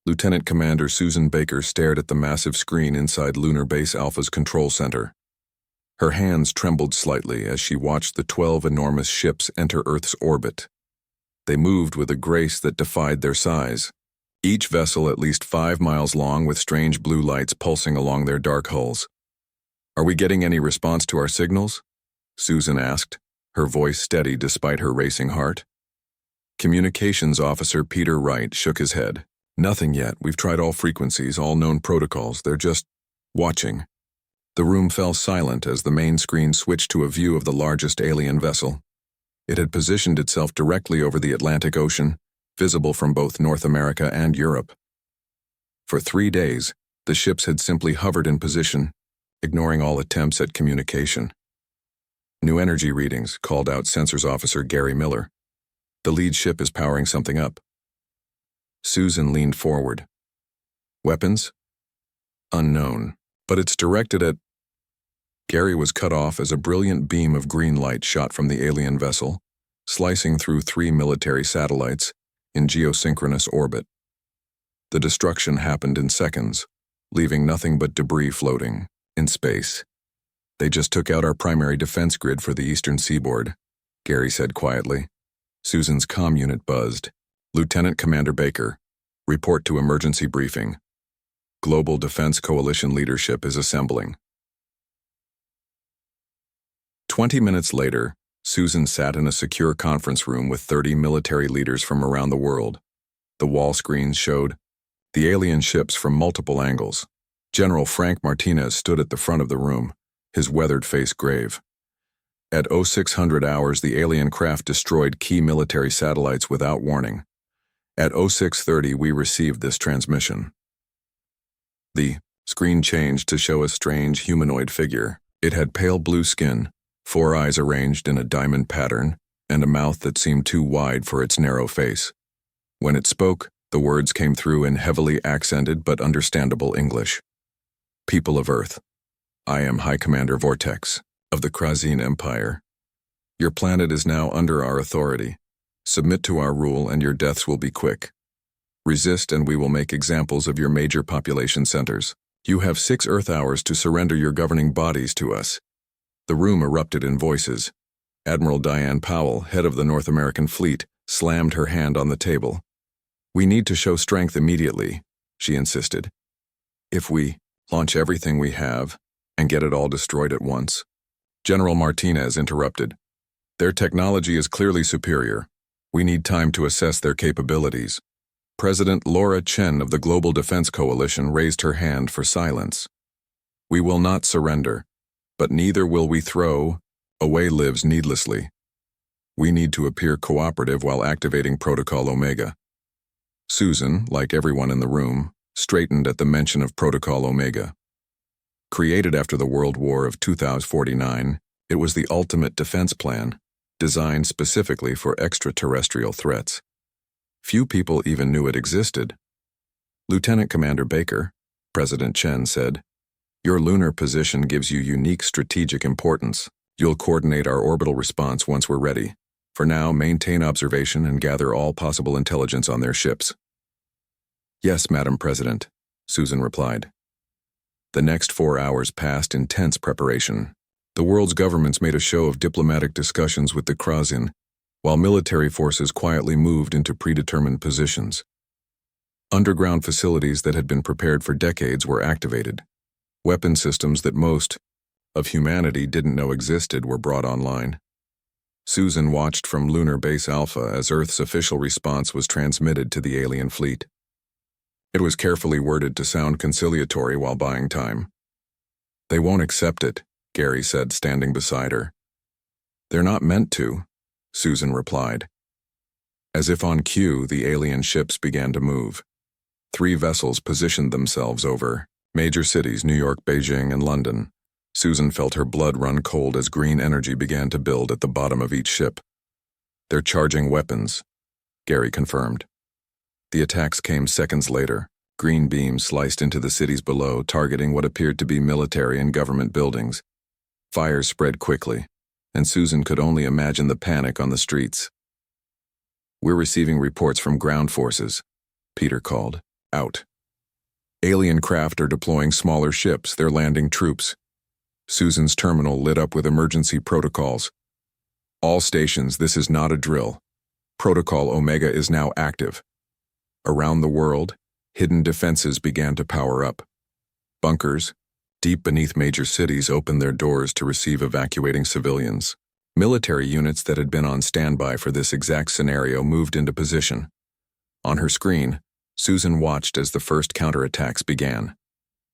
Lieutenant Commander Susan Baker stared at the massive screen inside Lunar Base Alpha's control center. Her hands trembled slightly as she watched the 12 enormous ships enter Earth's orbit. They moved with a grace that defied their size, each vessel at least 5 miles long with strange blue lights pulsing along their dark hulls. "Are we getting any response to our signals?" Susan asked, her voice steady despite her racing heart. Communications Officer Peter Wright shook his head. "Nothing yet. We've tried all frequencies, all known protocols. They're just watching." The room fell silent as the main screen switched to a view of the largest alien vessel. It had positioned itself directly over the Atlantic Ocean, visible from both North America and Europe. For 3 days, the ships had simply hovered in position, ignoring all attempts at communication. "New energy readings," called out Sensors Officer Gary Miller. "The lead ship is powering something up." Susan leaned forward. "Weapons?" "Unknown, but it's directed at—" Gary was cut off as a brilliant beam of green light shot from the alien vessel, slicing through 3 military satellites in geosynchronous orbit. The destruction happened in seconds, leaving nothing but debris floating in space. "They just took out our primary defense grid for the eastern seaboard," Gary said quietly. Susan's comm unit buzzed. "Lieutenant Commander Baker, report to emergency briefing. Global Defense Coalition leadership is assembling." 20 minutes later, Susan sat in a secure conference room with 30 military leaders from around the world. The wall screens showed the alien ships from multiple angles. General Frank Martinez stood at the front of the room, his weathered face grave. At 0600 hours, the alien craft destroyed key military satellites without warning. At 0630, we received this transmission. The screen changed to show a strange humanoid figure. It had pale blue skin, 4 eyes arranged in a diamond pattern, and a mouth that seemed too wide for its narrow face. When it spoke, the words came through in heavily accented but understandable English. "People of Earth, I am High Commander Vortex of the Krazine Empire. Your planet is now under our authority. Submit to our rule and your deaths will be quick. Resist and we will make examples of your major population centers. You have 6 Earth hours to surrender your governing bodies to us." The room erupted in voices. Admiral Diane Powell, head of the North American Fleet, slammed her hand on the table. "We need to show strength immediately," she insisted. "If we launch everything we have and get it all destroyed at once." General Martinez interrupted. "Their technology is clearly superior. We need time to assess their capabilities." President Laura Chen of the Global Defense Coalition raised her hand for silence. "We will not surrender, but neither will we throw away lives needlessly. We need to appear cooperative while activating Protocol Omega." Susan, like everyone in the room, straightened at the mention of Protocol Omega. Created after the World War of 2049, it was the ultimate defense plan, designed specifically for extraterrestrial threats. Few people even knew it existed. "Lieutenant Commander Baker," President Chen said, "your lunar position gives you unique strategic importance. You'll coordinate our orbital response once we're ready. For now, maintain observation and gather all possible intelligence on their ships." "Yes, Madam President," Susan replied. The next 4 hours passed in tense preparation. The world's governments made a show of diplomatic discussions with the Krazin, while military forces quietly moved into predetermined positions. Underground facilities that had been prepared for decades were activated. Weapon systems that most of humanity didn't know existed were brought online. Susan watched from Lunar Base Alpha as Earth's official response was transmitted to the alien fleet. It was carefully worded to sound conciliatory while buying time. "They won't accept it," Gary said, standing beside her. "They're not meant to," Susan replied. As if on cue, the alien ships began to move. 3 vessels positioned themselves over major cities, New York, Beijing, and London. Susan felt her blood run cold as green energy began to build at the bottom of each ship. "They're charging weapons," Gary confirmed. The attacks came seconds later. Green beams sliced into the cities below, targeting what appeared to be military and government buildings. Fires spread quickly, and Susan could only imagine the panic on the streets. "We're receiving reports from ground forces," Peter called. Out. Alien craft are deploying smaller ships, they're landing troops. Susan's terminal lit up with emergency protocols. All stations, this is not a drill. Protocol Omega is now active. Around the world, hidden defenses began to power up. Bunkers, deep beneath major cities, opened their doors to receive evacuating civilians. Military units that had been on standby for this exact scenario moved into position. On her screen, Susan watched as the first counterattacks began.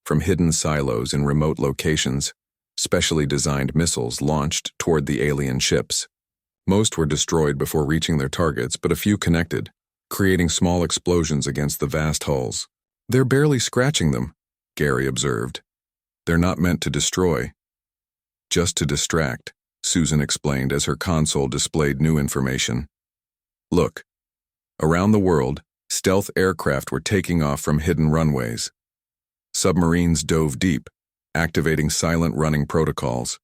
From hidden silos in remote locations, specially designed missiles launched toward the alien ships. Most were destroyed before reaching their targets, but a few connected, creating small explosions against the vast hulls. "They're barely scratching them," Gary observed. "They're not meant to destroy. Just to distract," Susan explained as her console displayed new information. "Look. Around the world, stealth aircraft were taking off from hidden runways. Submarines dove deep, activating silent running protocols.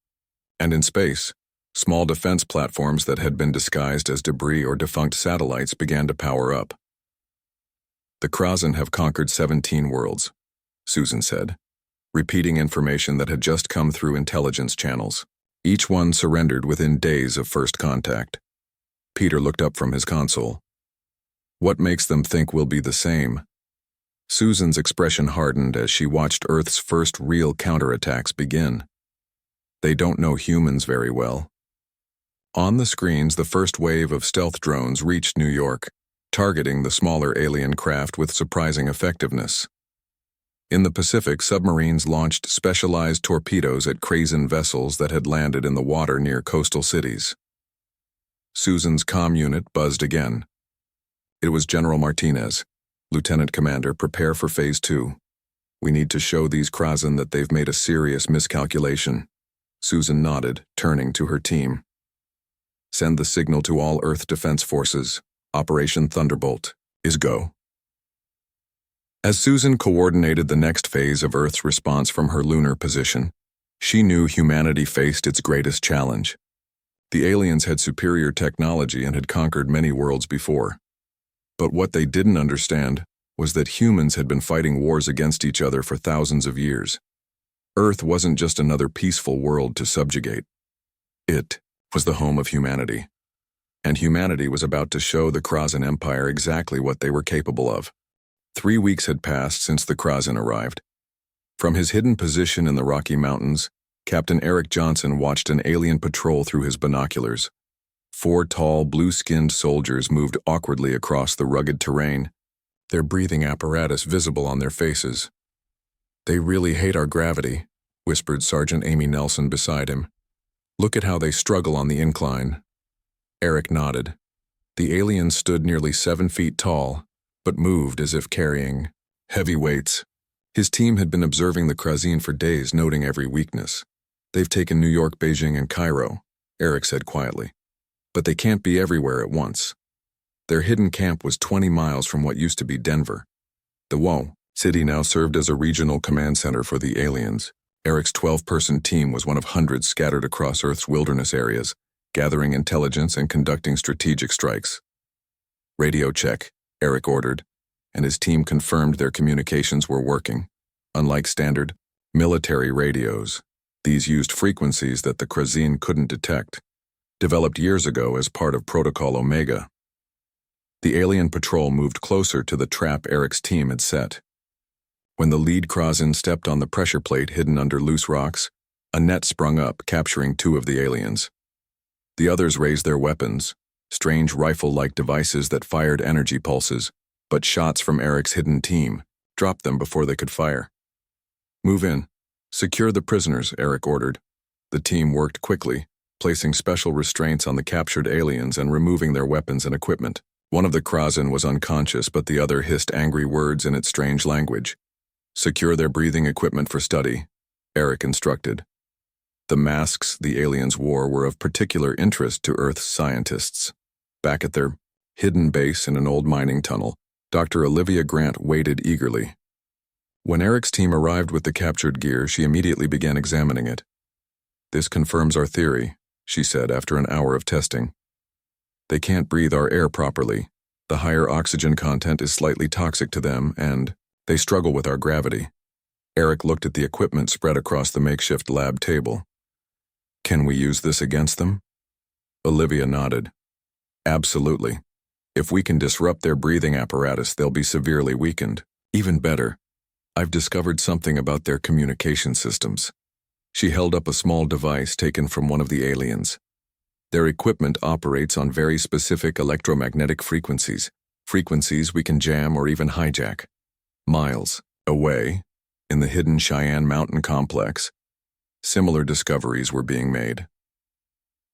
And in space, small defense platforms that had been disguised as debris or defunct satellites began to power up. The Krasin have conquered 17 worlds," Susan said, repeating information that had just come through intelligence channels. Each one surrendered within days of first contact. Peter looked up from his console. "What makes them think we'll be the same?" Susan's expression hardened as she watched Earth's first real counterattacks begin. "They don't know humans very well." On the screens, the first wave of stealth drones reached New York, targeting the smaller alien craft with surprising effectiveness. In the Pacific, submarines launched specialized torpedoes at Krasin vessels that had landed in the water near coastal cities. Susan's comm unit buzzed again. It was General Martinez. "Lieutenant Commander, prepare for Phase 2. We need to show these Krasin that they've made a serious miscalculation." Susan nodded, turning to her team. "Send the signal to all Earth Defense Forces. Operation Thunderbolt is go." As Susan coordinated the next phase of Earth's response from her lunar position, she knew humanity faced its greatest challenge. The aliens had superior technology and had conquered many worlds before. But what they didn't understand was that humans had been fighting wars against each other for thousands of years. Earth wasn't just another peaceful world to subjugate. It was the home of humanity. And humanity was about to show the Krasin Empire exactly what they were capable of. 3 weeks had passed since the Krasin arrived. From his hidden position in the Rocky Mountains, Captain Eric Johnson watched an alien patrol through his binoculars. 4 tall, blue-skinned soldiers moved awkwardly across the rugged terrain, their breathing apparatus visible on their faces. "They really hate our gravity," whispered Sergeant Amy Nelson beside him. "Look at how they struggle on the incline." Eric nodded. The alien stood nearly 7 feet tall, but moved as if carrying heavy weights. His team had been observing the Krasin for days, noting every weakness. "They've taken New York, Beijing, and Cairo," Eric said quietly. "But they can't be everywhere at once." Their hidden camp was 20 miles from what used to be Denver. The Wo city now served as a regional command center for the aliens. Eric's 12-person team was one of hundreds scattered across Earth's wilderness areas, gathering intelligence and conducting strategic strikes. "Radio check," Eric ordered, and his team confirmed their communications were working. Unlike standard military radios, these used frequencies that the Krasin couldn't detect, developed years ago as part of Protocol Omega. The alien patrol moved closer to the trap Eric's team had set. When the lead Krasin stepped on the pressure plate hidden under loose rocks, a net sprung up, capturing 2 of the aliens. The others raised their weapons, strange rifle-like devices that fired energy pulses, but shots from Eric's hidden team dropped them before they could fire. "Move in. Secure the prisoners," Eric ordered. The team worked quickly, placing special restraints on the captured aliens and removing their weapons and equipment. One of the Krasin was unconscious, but the other hissed angry words in its strange language. "Secure their breathing equipment for study," Eric instructed. The masks the aliens wore were of particular interest to Earth's scientists. Back at their hidden base in an old mining tunnel, Dr. Olivia Grant waited eagerly. When Eric's team arrived with the captured gear, she immediately began examining it. "This confirms our theory," she said after an hour of testing. "They can't breathe our air properly. The higher oxygen content is slightly toxic to them, and They struggle with our gravity. Eric looked at the equipment spread across the makeshift lab table. Can we use this against them? Olivia nodded. Absolutely. If we can disrupt their breathing apparatus, they'll be severely weakened. Even better, I've discovered something about their communication systems. She held up a small device taken from one of the aliens. Their equipment operates on very specific electromagnetic frequencies we can jam or even hijack. Miles away, in the hidden Cheyenne Mountain complex, similar discoveries were being made.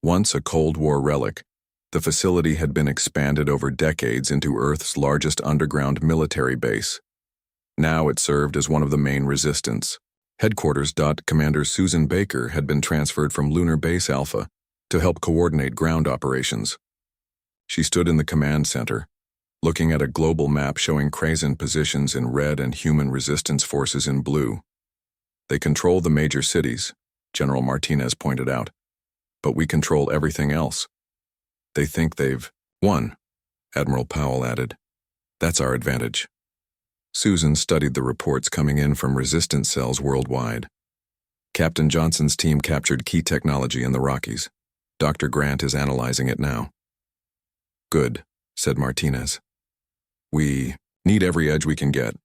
Once a Cold War relic, the facility had been expanded over decades into Earth's largest underground military base. Now it served as one of the main resistance headquarters. Commander Susan Baker had been transferred from Lunar Base Alpha to help coordinate ground operations. She stood in the command center, looking at a global map showing Krazen positions in red and human resistance forces in blue. They control the major cities, General Martinez pointed out, but we control everything else. They think they've won, Admiral Powell added. That's our advantage. Susan studied the reports coming in from resistance cells worldwide. Captain Johnson's team captured key technology in the Rockies. Dr. Grant is analyzing it now. Good, said Martinez. We need every edge we can get.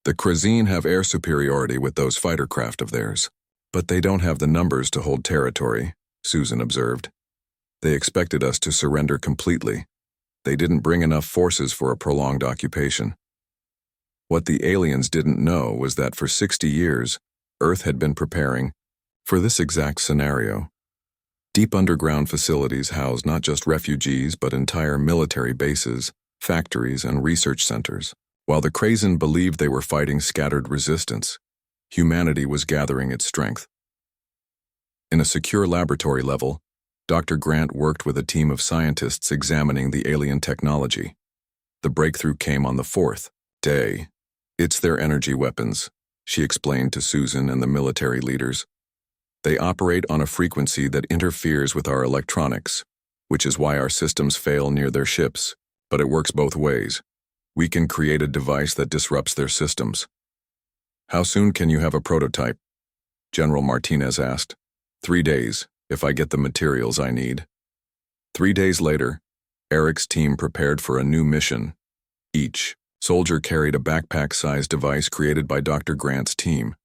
The Krazen have air superiority with those fighter craft of theirs, but they don't have the numbers to hold territory, Susan observed. They expected us to surrender completely. They didn't bring enough forces for a prolonged occupation. What the aliens didn't know was that for 60 years, Earth had been preparing for this exact scenario. Deep underground facilities house not just refugees but entire military bases, factories, and research centers. While the Krazen believed they were fighting scattered resistance, humanity was gathering its strength. In a secure laboratory level, Dr. Grant worked with a team of scientists examining the alien technology. The breakthrough came on the fourth day. It's their energy weapons, she explained to Susan and the military leaders. They operate on a frequency that interferes with our electronics, which is why our systems fail near their ships, but it works both ways. We can create a device that disrupts their systems. How soon can you have a prototype? General Martinez asked. 3 days, if I get the materials I need. 3 days later, Eric's team prepared for a new mission. Each soldier carried a backpack-sized device created by Dr. Grant's team.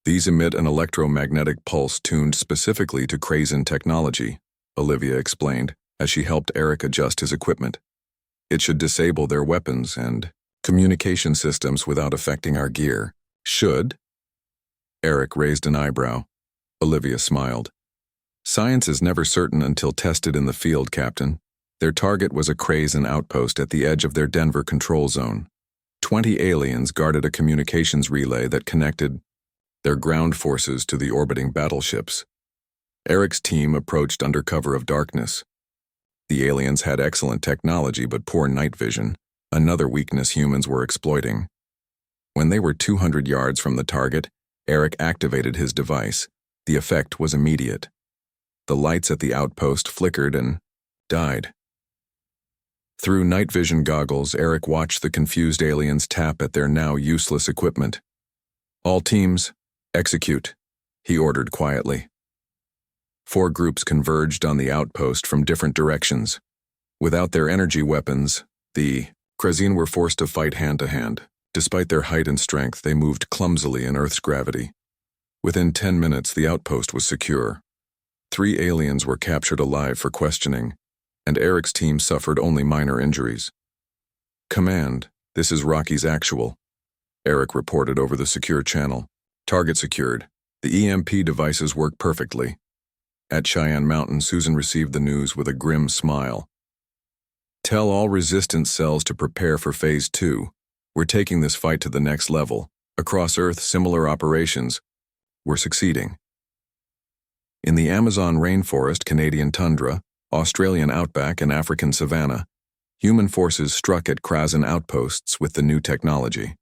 These emit an electromagnetic pulse tuned specifically to Krazen technology, Olivia explained, as she helped Eric adjust his equipment. It should disable their weapons and communication systems without affecting our gear. Should? Eric raised an eyebrow. Olivia smiled. Science is never certain until tested in the field, Captain. Their target was a Krazen outpost at the edge of their Denver control zone. 20 aliens guarded a communications relay that connected their ground forces to the orbiting battleships. Eric's team approached under cover of darkness. The aliens had excellent technology but poor night vision, another weakness humans were exploiting. When they were 200 yards from the target, Eric activated his device. The effect was immediate. The lights at the outpost flickered and died. Through night vision goggles, Eric watched the confused aliens tap at their now useless equipment. All teams, execute, he ordered quietly. 4 groups converged on the outpost from different directions. Without their energy weapons, the Krazen were forced to fight hand-to-hand. Despite their height and strength, they moved clumsily in Earth's gravity. Within 10 minutes, the outpost was secure. 3 aliens were captured alive for questioning, and Eric's team suffered only minor injuries. Command, this is Rocky's Actual, Eric reported over the secure channel. Target secured. The EMP devices work perfectly. At Cheyenne Mountain, Susan received the news with a grim smile. Tell all resistance cells to prepare for Phase 2. We're taking this fight to the next level. Across Earth, similar operations. We're succeeding. In the Amazon rainforest, Canadian tundra, Australian outback, and African savanna, human forces struck at Krazen outposts with the new technology.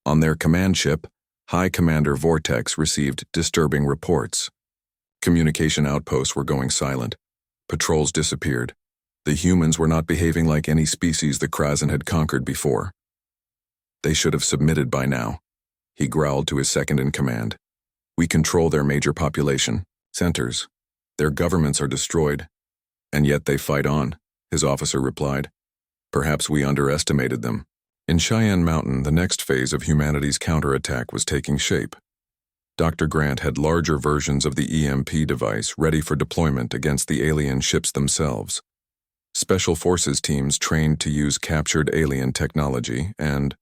On their command ship, High Commander Vortex received disturbing reports. Communication outposts were going silent. Patrols disappeared. The humans were not behaving like any species the Krazen had conquered before. They should have submitted by now, he growled to his second-in-command. We control their major population centers. Their governments are destroyed, and yet they fight on, his officer replied. Perhaps we underestimated them. In Cheyenne Mountain, the next phase of humanity's counterattack was taking shape. Dr. Grant had larger versions of the EMP device ready for deployment against the alien ships themselves. Special forces teams trained to use captured alien technology and,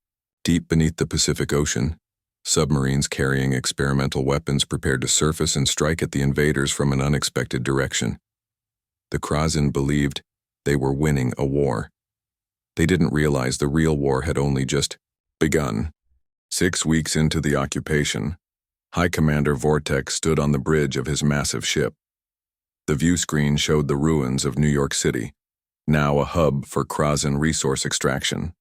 deep beneath the Pacific Ocean, submarines carrying experimental weapons prepared to surface and strike at the invaders from an unexpected direction. The Krasin believed they were winning a war. They didn't realize the real war had only just begun. 6 weeks into the occupation, High Commander Vortex stood on the bridge of his massive ship. The view screen showed the ruins of New York City, now a hub for Krasin resource extraction.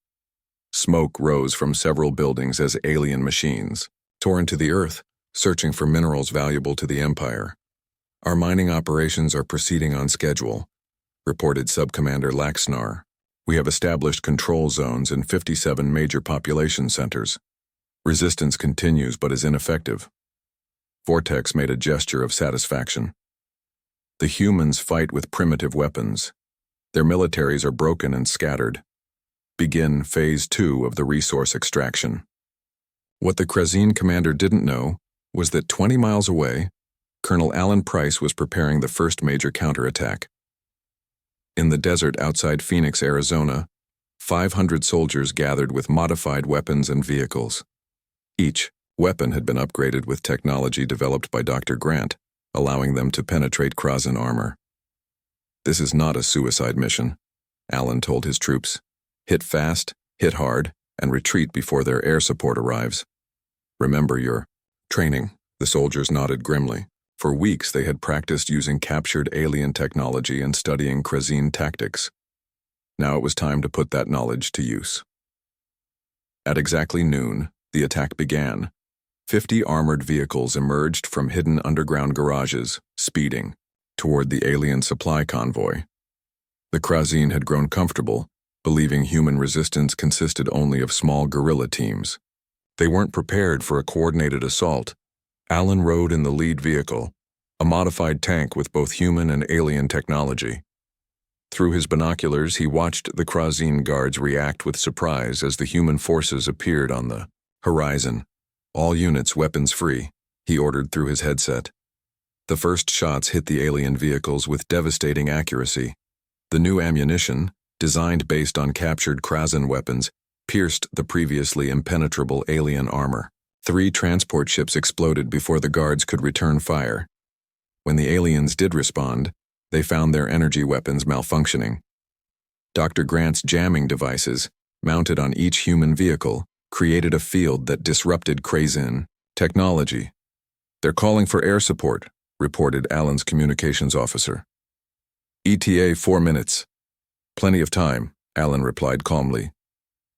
Smoke rose from several buildings as alien machines tore into the earth, searching for minerals valuable to the Empire. Our mining operations are proceeding on schedule, reported Subcommander Laxnar. We have established control zones in 57 major population centers. Resistance continues but is ineffective. Vortex made a gesture of satisfaction. The humans fight with primitive weapons. Their militaries are broken and scattered. Begin Phase 2 of the resource extraction. What the Krasin commander didn't know was that 20 miles away, Colonel Alan Price was preparing the first major counterattack. In the desert outside Phoenix, Arizona, 500 soldiers gathered with modified weapons and vehicles. Each weapon had been upgraded with technology developed by Dr. Grant, allowing them to penetrate Krasin armor. This is not a suicide mission, Alan told his troops. Hit fast, hit hard, and retreat before their air support arrives. Remember your training, the soldiers nodded grimly. For weeks they had practiced using captured alien technology and studying Krasin tactics. Now it was time to put that knowledge to use. At exactly noon, the attack began. 50 armored vehicles emerged from hidden underground garages, speeding toward the alien supply convoy. The Krasin had grown comfortable, believing human resistance consisted only of small guerrilla teams. They weren't prepared for a coordinated assault. Alan rode in the lead vehicle, a modified tank with both human and alien technology. Through his binoculars, he watched the Krasin guards react with surprise as the human forces appeared on the horizon. All units weapons free, he ordered through his headset. The first shots hit the alien vehicles with devastating accuracy. The new ammunition, designed based on captured Krasin weapons, pierced the previously impenetrable alien armor. 3 transport ships exploded before the guards could return fire. When the aliens did respond, they found their energy weapons malfunctioning. Dr. Grant's jamming devices, mounted on each human vehicle, created a field that disrupted Krasin technology. They're calling for air support, reported Alan's communications officer. ETA 4 minutes. Plenty of time, Alan replied calmly.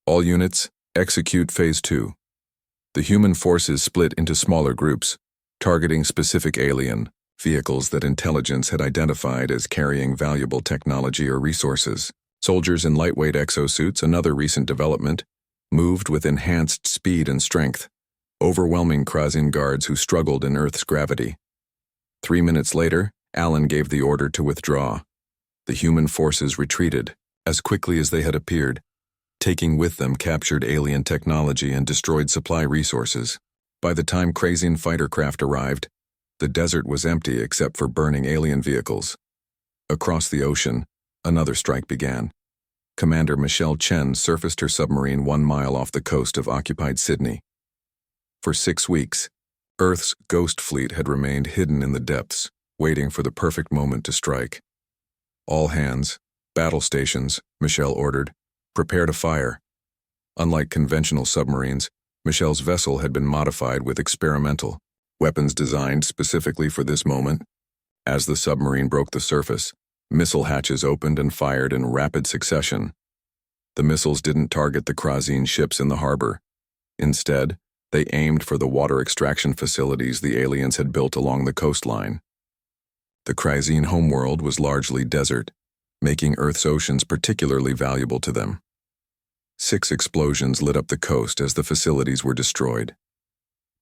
All units, execute Phase 2. The human forces split into smaller groups, targeting specific alien vehicles that intelligence had identified as carrying valuable technology or resources. Soldiers in lightweight exosuits, another recent development, moved with enhanced speed and strength, overwhelming Krasin guards who struggled in Earth's gravity. 3 minutes later, Alan gave the order to withdraw. The human forces retreated, as quickly as they had appeared, taking with them captured alien technology and destroyed supply resources. By the time Krasin fighter craft arrived, the desert was empty except for burning alien vehicles. Across the ocean, another strike began. Commander Michelle Chen surfaced her submarine 1 mile off the coast of occupied Sydney. For 6 weeks, Earth's ghost fleet had remained hidden in the depths, waiting for the perfect moment to strike. All hands, battle stations, Michelle ordered, prepare to fire. Unlike conventional submarines, Michelle's vessel had been modified with experimental weapons designed specifically for this moment. As the submarine broke the surface, missile hatches opened and fired in rapid succession. The missiles didn't target the Krasin ships in the harbor. Instead, they aimed for the water extraction facilities the aliens had built along the coastline. The Krasin homeworld was largely desert, making Earth's oceans particularly valuable to them. 6 explosions lit up the coast as the facilities were destroyed.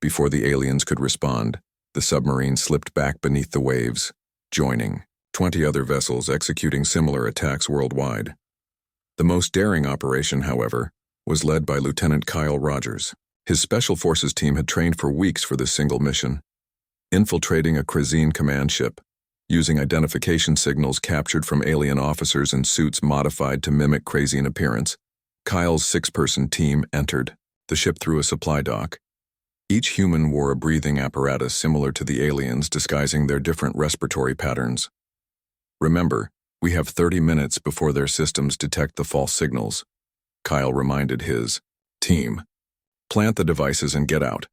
Before the aliens could respond, the submarine slipped back beneath the waves, joining 20 other vessels executing similar attacks worldwide. The most daring operation, however, was led by Lieutenant Kyle Rogers. His Special Forces team had trained for weeks for this single mission, infiltrating a Krazine command ship, using identification signals captured from alien officers in suits modified to mimic Krazine appearance. Kyle's 6-person team entered the ship through a supply dock. Each human wore a breathing apparatus similar to the aliens, disguising their different respiratory patterns. "Remember, we have 30 minutes before their systems detect the false signals," Kyle reminded his team. "Plant the devices and get out."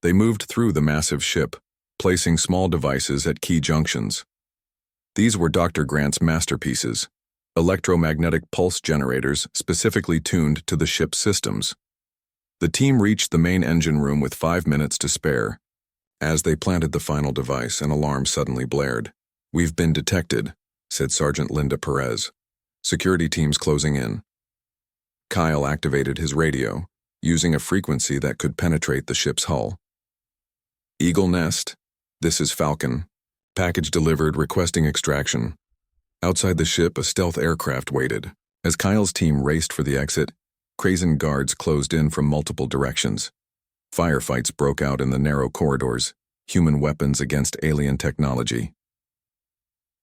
They moved through the massive ship, placing small devices at key junctions. These were Dr. Grant's masterpieces, electromagnetic pulse generators specifically tuned to the ship's systems. The team reached the main engine room with 5 minutes to spare. As they planted the final device, an alarm suddenly blared. "We've been detected," said Sergeant Linda Perez. "Security teams closing in." Kyle activated his radio, using a frequency that could penetrate the ship's hull. "Eagle Nest, this is Falcon. Package delivered requesting extraction." Outside the ship, a stealth aircraft waited. As Kyle's team raced for the exit, Krazine guards closed in from multiple directions. Firefights broke out in the narrow corridors, human weapons against alien technology.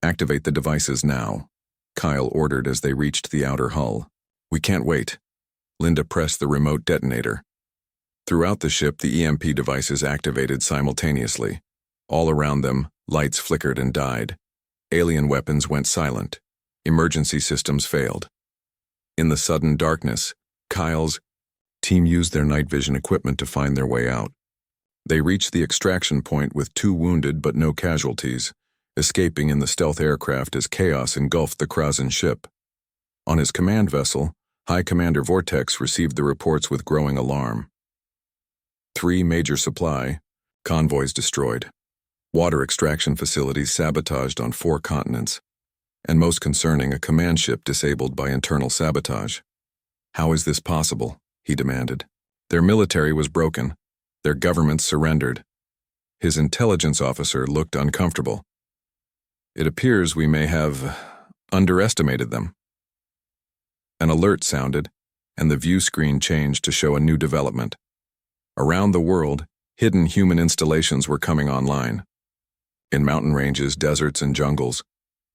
"Activate the devices now," Kyle ordered as they reached the outer hull. "We can't wait." Linda pressed the remote detonator. Throughout the ship, the EMP devices activated simultaneously. All around them, lights flickered and died. Alien weapons went silent. Emergency systems failed. In the sudden darkness, Kyle's team used their night vision equipment to find their way out. They reached the extraction point with 2 wounded but no casualties, escaping in the stealth aircraft as chaos engulfed the Krazine ship. On his command vessel, High Commander Vortex received the reports with growing alarm. 3 major supply convoys destroyed, water extraction facilities sabotaged on 4 continents, and most concerning, a command ship disabled by internal sabotage. "How is this possible?" he demanded. "Their military was broken. Their governments surrendered." His intelligence officer looked uncomfortable. "It appears we may have underestimated them." An alert sounded, and the view screen changed to show a new development. Around the world, hidden human installations were coming online. In mountain ranges, deserts, and jungles,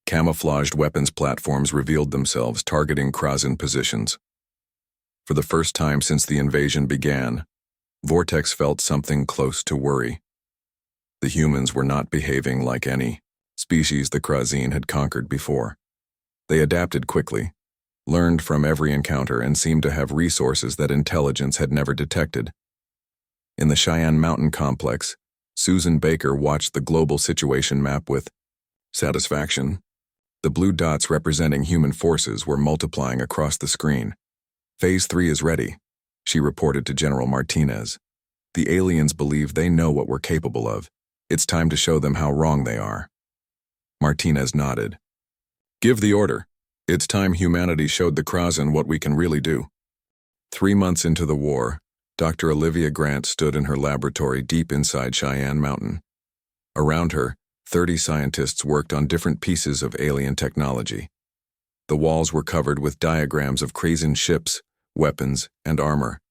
camouflaged weapons platforms revealed themselves, targeting Krazine positions. For the first time since the invasion began, Vortex felt something close to worry. The humans were not behaving like any species the Krazine had conquered before. They adapted quickly, learned from every encounter, and seemed to have resources that intelligence had never detected. In the Cheyenne Mountain complex, Susan Baker watched the global situation map with satisfaction. The blue dots representing human forces were multiplying across the screen. "Phase 3 is ready," she reported to General Martinez. "The aliens believe they know what we're capable of. It's time to show them how wrong they are." Martinez nodded. "Give the order. It's time humanity showed the Krazine what we can really do." 3 months into the war, Dr. Olivia Grant stood in her laboratory deep inside Cheyenne Mountain. Around her, 30 scientists worked on different pieces of alien technology. The walls were covered with diagrams of Krazine ships, weapons, and armor.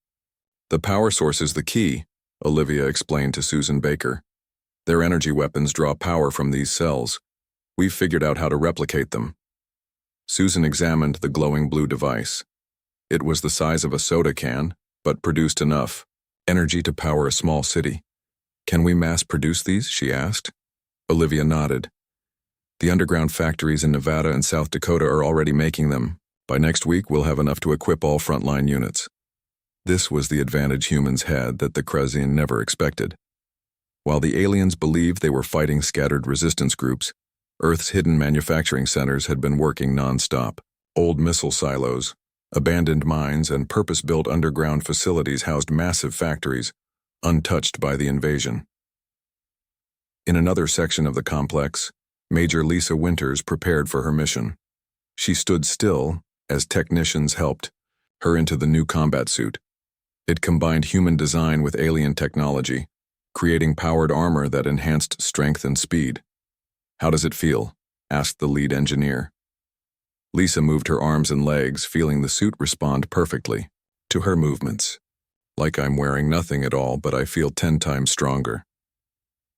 "The power source is the key," Olivia explained to Susan Baker. "Their energy weapons draw power from these cells. We've figured out how to replicate them." Susan examined the glowing blue device. It was the size of a soda can, but produced enough energy to power a small city. "Can we mass produce these?" she asked. Olivia nodded. "The underground factories in Nevada and South Dakota are already making them. By next week, we'll have enough to equip all frontline units." This was the advantage humans had that the Krazine never expected. While the aliens believed they were fighting scattered resistance groups, Earth's hidden manufacturing centers had been working non-stop. Old missile silos, abandoned mines, and purpose-built underground facilities housed massive factories, untouched by the invasion. In another section of the complex, Major Lisa Winters prepared for her mission. She stood still as technicians helped her into the new combat suit. It combined human design with alien technology, creating powered armor that enhanced strength and speed. "How does it feel?" asked the lead engineer. Lisa moved her arms and legs, feeling the suit respond perfectly to her movements. "Like I'm wearing nothing at all, but I feel 10 times stronger."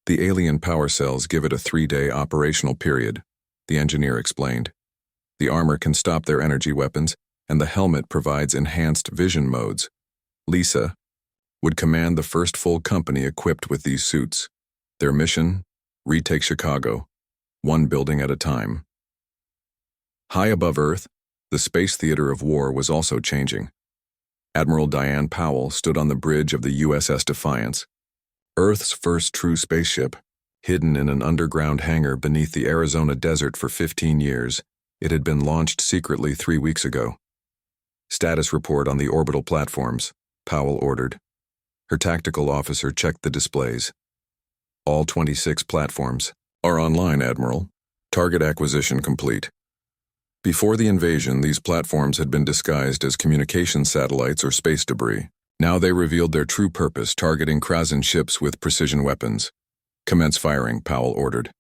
"The alien power cells give it a 3-day operational period," the engineer explained. "The armor can stop their energy weapons, and the helmet provides enhanced vision modes." Lisa would command the first full company equipped with these suits. Their mission? Retake Chicago, one building at a time. High above Earth, the space theater of war was also changing. Admiral Diane Powell stood on the bridge of the USS Defiance, Earth's first true spaceship. Hidden in an underground hangar beneath the Arizona desert for 15 years, it had been launched secretly 3 weeks ago. "Status report on the orbital platforms," Powell ordered. Her tactical officer checked the displays. "All 26 platforms are online, Admiral. Target acquisition complete." Before the invasion, these platforms had been disguised as communication satellites or space debris. Now they revealed their true purpose, targeting Krasin ships with precision weapons. "Commence firing," Powell ordered.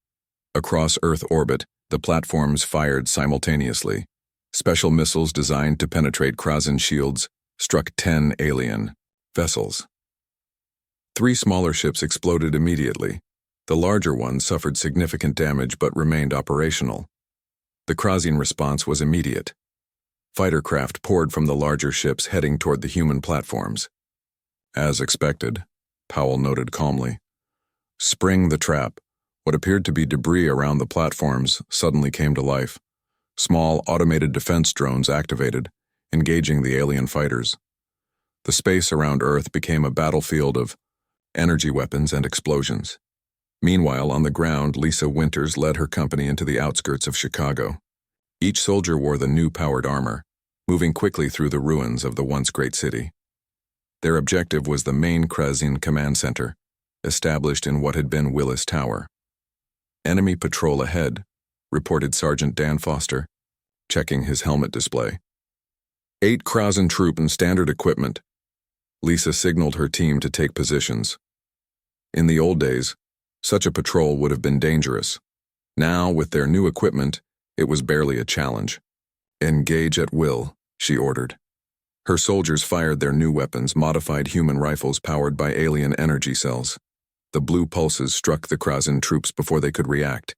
Across Earth orbit, the platforms fired simultaneously. Special missiles designed to penetrate Krasin shields struck 10 alien vessels. 3 smaller ships exploded immediately. The larger one suffered significant damage but remained operational. The Krasin response was immediate. Fighter craft poured from the larger ships heading toward the human platforms. "As expected," Powell noted calmly. "Spring the trap." What appeared to be debris around the platforms suddenly came to life. Small automated defense drones activated, engaging the alien fighters. The space around Earth became a battlefield of energy weapons and explosions. Meanwhile, on the ground, Lisa Winters led her company into the outskirts of Chicago. Each soldier wore the new powered armor, moving quickly through the ruins of the once great city. Their objective was the main Krasin command center, established in what had been Willis Tower. "Enemy patrol ahead," reported Sergeant Dan Foster, checking his helmet display. 8 Krasin troop and standard equipment. Lisa signaled her team to take positions. In the old days, such a patrol would have been dangerous. Now, with their new equipment, it was barely a challenge. "Engage at will," she ordered. Her soldiers fired their new weapons, modified human rifles powered by alien energy cells. The blue pulses struck the Krasin troops before they could react.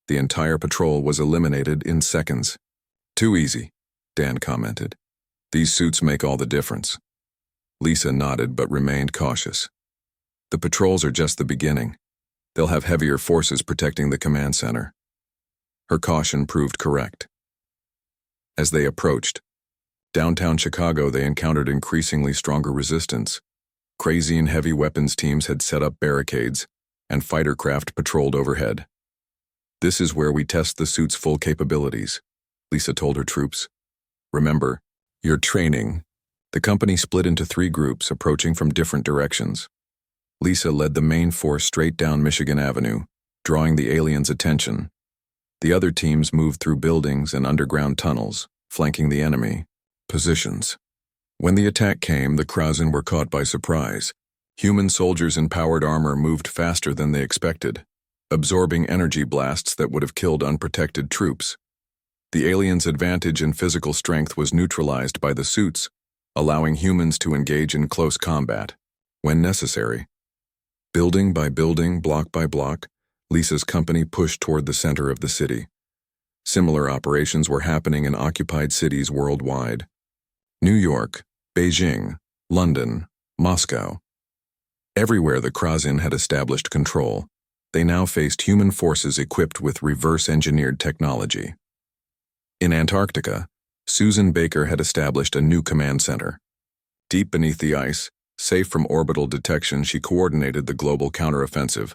The entire patrol was eliminated in seconds. "Too easy," Dan commented. "These suits make all the difference." Lisa nodded but remained cautious. "The patrols are just the beginning. They'll have heavier forces protecting the command center." Her caution proved correct. As they approached downtown Chicago, they encountered increasingly stronger resistance. Krasin heavy weapons teams had set up barricades, and fighter craft patrolled overhead. "This is where we test the suit's full capabilities," Lisa told her troops. "Remember, you're training." The company split into 3 groups, approaching from different directions. Lisa led the main force straight down Michigan Avenue, drawing the aliens' attention. The other teams moved through buildings and underground tunnels, flanking the enemy positions. When the attack came, the Krasin were caught by surprise. Human soldiers in powered armor moved faster than they expected, absorbing energy blasts that would have killed unprotected troops. The aliens' advantage in physical strength was neutralized by the suits, allowing humans to engage in close combat when necessary. Building by building, block by block, Lisa's company pushed toward the center of the city. Similar operations were happening in occupied cities worldwide. New York, Beijing, London, Moscow. Everywhere the Krasin had established control, they now faced human forces equipped with reverse-engineered technology. In Antarctica, Susan Baker had established a new command center. Deep beneath the ice, safe from orbital detection, she coordinated the global counteroffensive.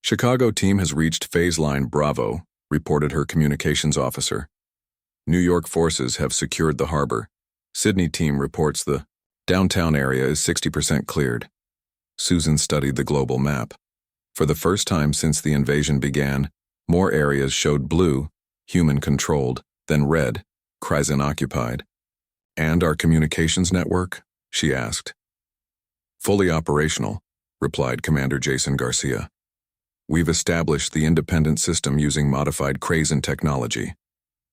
"Chicago team has reached phase line Bravo," reported her communications officer. "New York forces have secured the harbor. Sydney team reports the downtown area is 60% cleared." Susan studied the global map. For the first time since the invasion began, more areas showed blue, human-controlled, than red, Krasin occupied. "And our communications network?" she asked. "Fully operational," replied Commander Jason Garcia. "We've established the independent system using modified Krazen technology.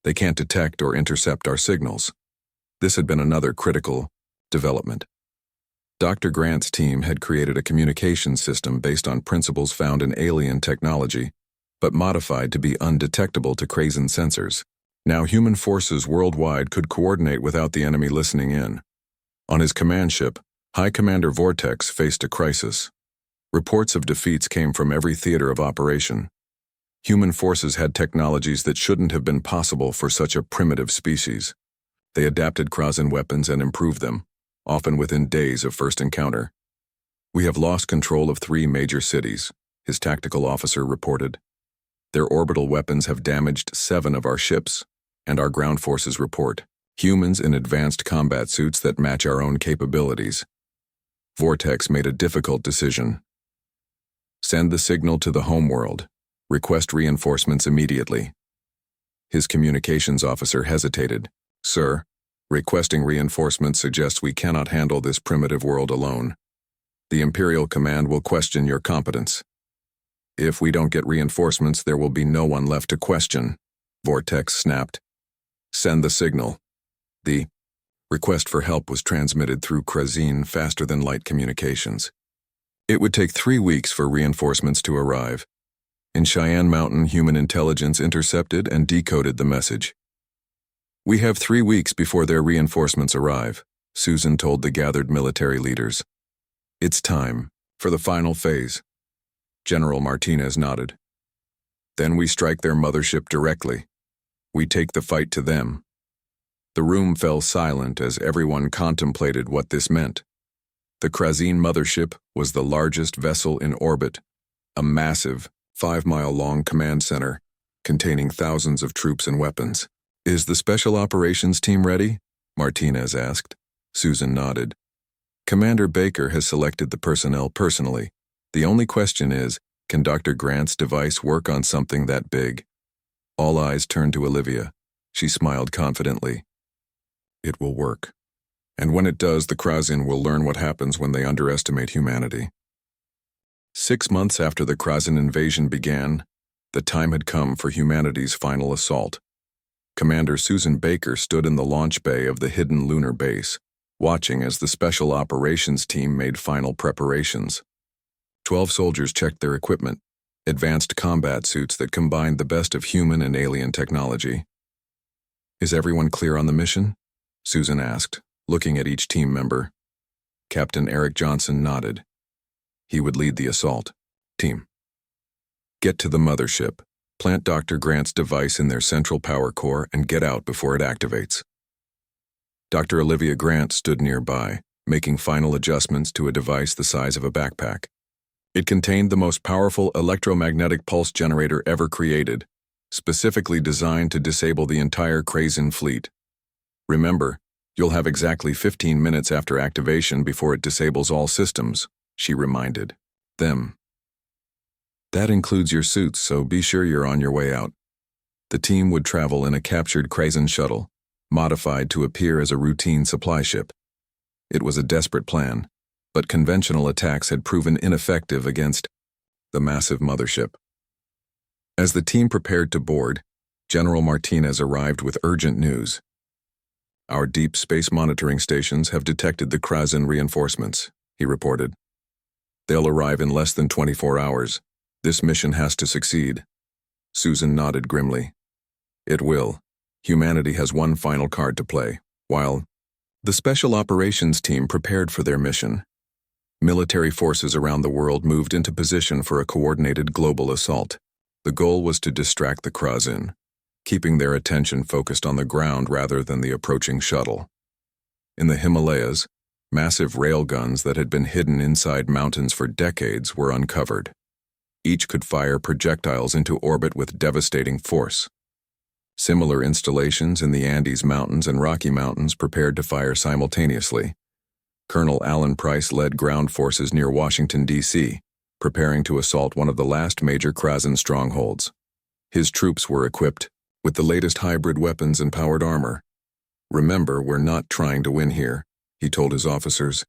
They can't detect or intercept our signals." This had been another critical development. Dr. Grant's team had created a communications system based on principles found in alien technology, but modified to be undetectable to Krazen sensors. Now human forces worldwide could coordinate without the enemy listening in. On his command ship, High Commander Vortex faced a crisis. Reports of defeats came from every theater of operation. Human forces had technologies that shouldn't have been possible for such a primitive species. They adapted Krazen weapons and improved them, often within days of first encounter. "We have lost control of 3 major cities," his tactical officer reported. "Their orbital weapons have damaged 7 of our ships, and our ground forces report humans in advanced combat suits that match our own capabilities." Vortex made a difficult decision. "Send the signal to the homeworld. Request reinforcements immediately." His communications officer hesitated. "Sir, requesting reinforcements suggests we cannot handle this primitive world alone. The Imperial Command will question your competence." "If we don't get reinforcements, there will be no one left to question," Vortex snapped. "Send the signal." The request for help was transmitted through Krazen faster-than-light communications. It would take 3 weeks for reinforcements to arrive. In Cheyenne Mountain, human intelligence intercepted and decoded the message. "We have 3 weeks before their reinforcements arrive," Susan told the gathered military leaders. "It's time for the final phase." General Martinez nodded. "Then we strike their mothership directly. We take the fight to them." The room fell silent as everyone contemplated what this meant. The Krazen mothership was the largest vessel in orbit, a massive, 5-mile-long command center containing thousands of troops and weapons. "Is the Special Operations team ready?" Martinez asked. Susan nodded. "Commander Baker has selected the personnel personally. The only question is, can Dr. Grant's device work on something that big?" All eyes turned to Olivia. She smiled confidently. "It will work. And when it does, the Krazen will learn what happens when they underestimate humanity." 6 months after the Krazen invasion began, the time had come for humanity's final assault. Commander Susan Baker stood in the launch bay of the hidden lunar base, watching as the Special Operations team made final preparations. 12 soldiers checked their equipment, advanced combat suits that combined the best of human and alien technology. "Is everyone clear on the mission?" Susan asked, looking at each team member. Captain Eric Johnson nodded. He would lead the assault. "Team, get to the mothership, plant Dr. Grant's device in their central power core, and get out before it activates." Dr. Olivia Grant stood nearby, making final adjustments to a device the size of a backpack. It contained the most powerful electromagnetic pulse generator ever created, specifically designed to disable the entire Krazen fleet. "Remember, you'll have exactly 15 minutes after activation before it disables all systems," she reminded them. "That includes your suits, so be sure you're on your way out." The team would travel in a captured Krazen shuttle, modified to appear as a routine supply ship. It was a desperate plan, but conventional attacks had proven ineffective against the massive mothership. As the team prepared to board, General Martinez arrived with urgent news. "Our deep space monitoring stations have detected the Krazen reinforcements," he reported. "They'll arrive in less than 24 hours. This mission has to succeed." Susan nodded grimly. "It will. Humanity has one final card to play." While the Special Operations team prepared for their mission, military forces around the world moved into position for a coordinated global assault. The goal was to distract the Krazen, keeping their attention focused on the ground rather than the approaching shuttle. In the Himalayas, massive railguns that had been hidden inside mountains for decades were uncovered. Each could fire projectiles into orbit with devastating force. Similar installations in the Andes Mountains and Rocky Mountains prepared to fire simultaneously. Colonel Alan Price led ground forces near Washington, D.C., preparing to assault one of the last major Krazen strongholds. His troops were equipped with the latest hybrid weapons and powered armor. "Remember, we're not trying to win here," he told his officers.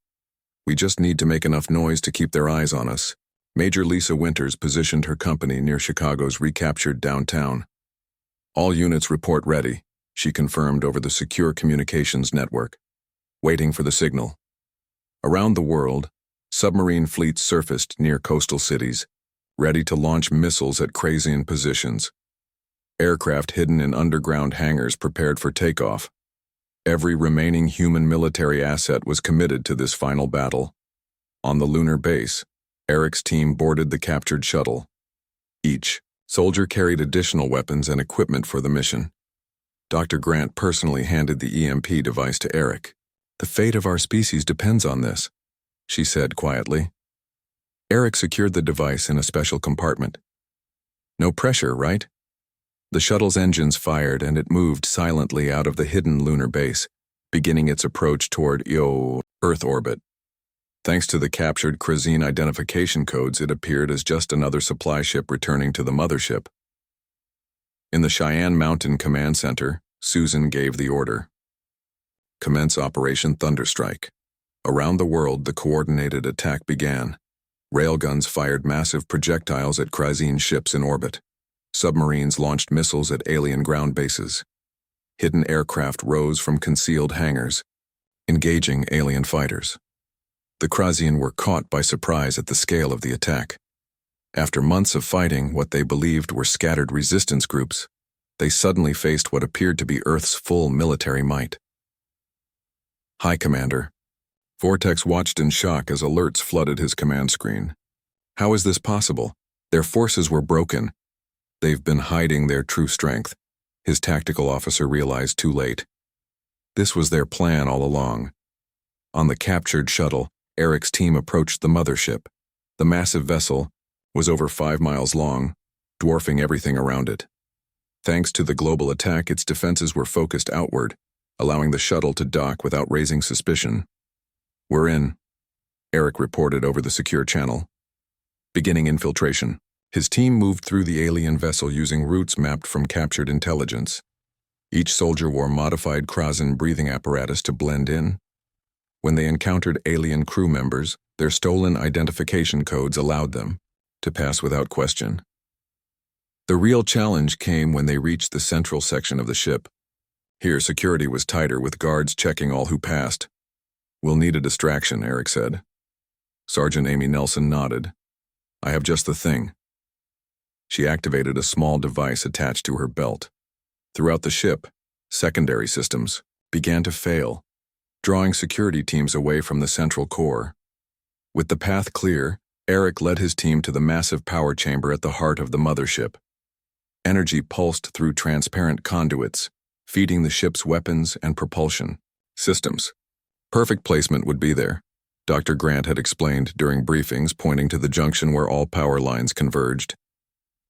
"We just need to make enough noise to keep their eyes on us." Major Lisa Winters positioned her company near Chicago's recaptured downtown. "All units report ready," she confirmed over the secure communications network, waiting for the signal. Around the world, submarine fleets surfaced near coastal cities, ready to launch missiles at Krasian positions. Aircraft hidden in underground hangars prepared for takeoff. Every remaining human military asset was committed to this final battle. On the lunar base, Eric's team boarded the captured shuttle. Each soldier carried additional weapons and equipment for the mission. Dr. Grant personally handed the EMP device to Eric. "The fate of our species depends on this," she said quietly. Eric secured the device in a special compartment. "No pressure, right?" The shuttle's engines fired and it moved silently out of the hidden lunar base, beginning its approach toward Earth orbit. Thanks to the captured Krasian identification codes, it appeared as just another supply ship returning to the mothership. In the Cheyenne Mountain Command Center, Susan gave the order. "Commence Operation Thunderstrike." Around the world, the coordinated attack began. Railguns fired massive projectiles at Krasian ships in orbit. Submarines launched missiles at alien ground bases. Hidden aircraft rose from concealed hangars, engaging alien fighters. The Krasian were caught by surprise at the scale of the attack. After months of fighting what they believed were scattered resistance groups, they suddenly faced what appeared to be Earth's full military might. "Hi, Commander." Vortex watched in shock as alerts flooded his command screen. "How is this possible? Their forces were broken. They've been hiding their true strength," his tactical officer realized too late. This was their plan all along. On the captured shuttle, Eric's team approached the mothership. The massive vessel was over 5 miles long, dwarfing everything around it. Thanks to the global attack, its defenses were focused outward, allowing the shuttle to dock without raising suspicion. "We're in," Eric reported over the secure channel. Beginning infiltration. His team moved through the alien vessel using routes mapped from captured intelligence. Each soldier wore modified Krasian breathing apparatus to blend in. When they encountered alien crew members, their stolen identification codes allowed them to pass without question. The real challenge came when they reached the central section of the ship. Here, security was tighter, with guards checking all who passed. "We'll need a distraction," Eric said. Sergeant Amy Nelson nodded. "I have just the thing." She activated a small device attached to her belt. Throughout the ship, secondary systems began to fail, drawing security teams away from the central core. With the path clear, Eric led his team to the massive power chamber at the heart of the mothership. Energy pulsed through transparent conduits, feeding the ship's weapons and propulsion systems. Perfect placement would be there, Dr. Grant had explained during briefings, pointing to the junction where all power lines converged.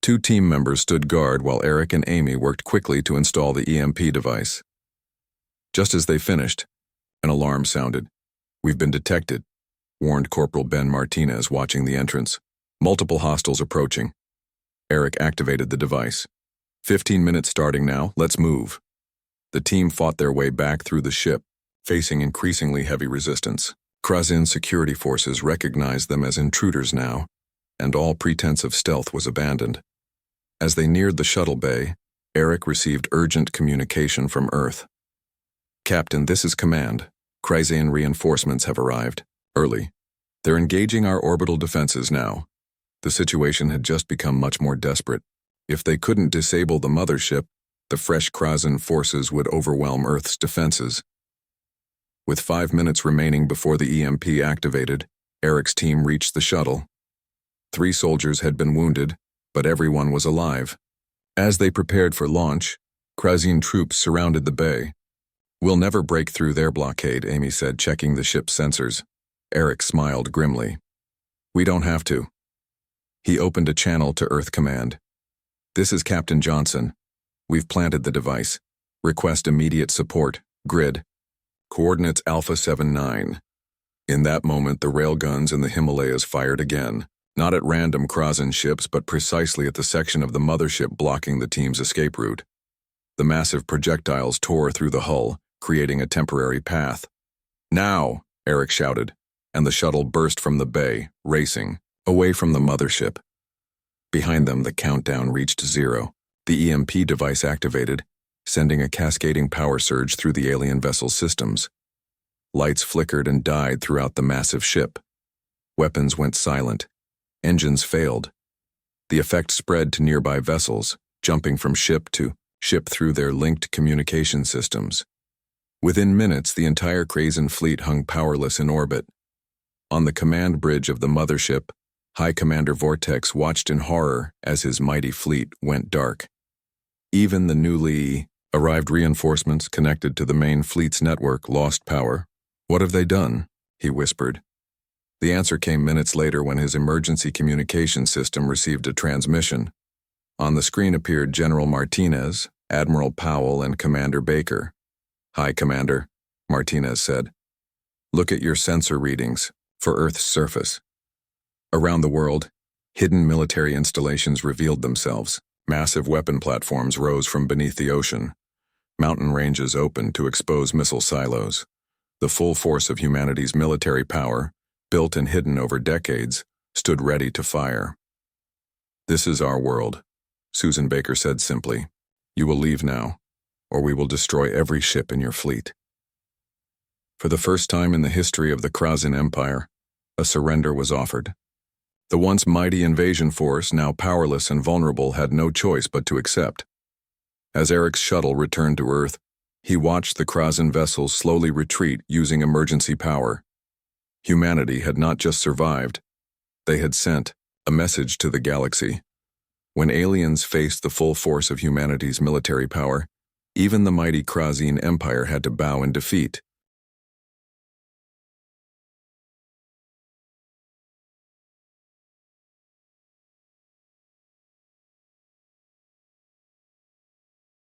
2 team members stood guard while Eric and Amy worked quickly to install the EMP device. Just as they finished, an alarm sounded. "We've been detected," warned Corporal Ben Martinez, watching the entrance. "Multiple hostiles approaching." Eric activated the device. 15 minutes starting now, let's move." The team fought their way back through the ship, facing increasingly heavy resistance. Krasian security forces recognized them as intruders now, and all pretense of stealth was abandoned. As they neared the shuttle bay, Eric received urgent communication from Earth. "Captain, this is Command. Krasian reinforcements have arrived. Early. They're engaging our orbital defenses now." The situation had just become much more desperate. If they couldn't disable the mothership, the fresh Krasian forces would overwhelm Earth's defenses. With 5 minutes remaining before the EMP activated, Eric's team reached the shuttle. 3 soldiers had been wounded, but everyone was alive. As they prepared for launch, Krasian troops surrounded the bay. "We'll never break through their blockade," Amy said, checking the ship's sensors. Eric smiled grimly. "We don't have to." He opened a channel to Earth Command. "This is Captain Johnson. We've planted the device. Request immediate support. Grid. Coordinates Alpha 79. In that moment, the railguns in the Himalayas fired again, not at random Krasian ships, but precisely at the section of the mothership blocking the team's escape route. The massive projectiles tore through the hull, creating a temporary path. "Now!" Eric shouted, and the shuttle burst from the bay, racing, away from the mothership. Behind them, the countdown reached 0. The EMP device activated, sending a cascading power surge through the alien vessel's systems. Lights flickered and died throughout the massive ship. Weapons went silent. Engines failed. The effect spread to nearby vessels, jumping from ship to ship through their linked communication systems. Within minutes, the entire Krazen fleet hung powerless in orbit. On the command bridge of the mothership, High Commander Vortex watched in horror as his mighty fleet went dark. Even the newly arrived reinforcements connected to the main fleet's network lost power. "What have they done?" he whispered. The answer came minutes later when his emergency communication system received a transmission. On the screen appeared General Martinez, Admiral Powell, and Commander Baker. "Hi, Commander," Martinez said. "Look at your sensor readings for Earth's surface." Around the world, hidden military installations revealed themselves. Massive weapon platforms rose from beneath the ocean. Mountain ranges opened to expose missile silos. The full force of humanity's military power, built and hidden over decades, stood ready to fire. "This is our world," Susan Baker said simply. "You will leave now, or we will destroy every ship in your fleet." For the first time in the history of the Krazen Empire, a surrender was offered. The once mighty invasion force, now powerless and vulnerable, had no choice but to accept. As Eric's shuttle returned to Earth, he watched the Krazen vessels slowly retreat using emergency power. Humanity had not just survived, they had sent a message to the galaxy. When aliens faced the full force of humanity's military power, even the mighty Krazen Empire had to bow in defeat.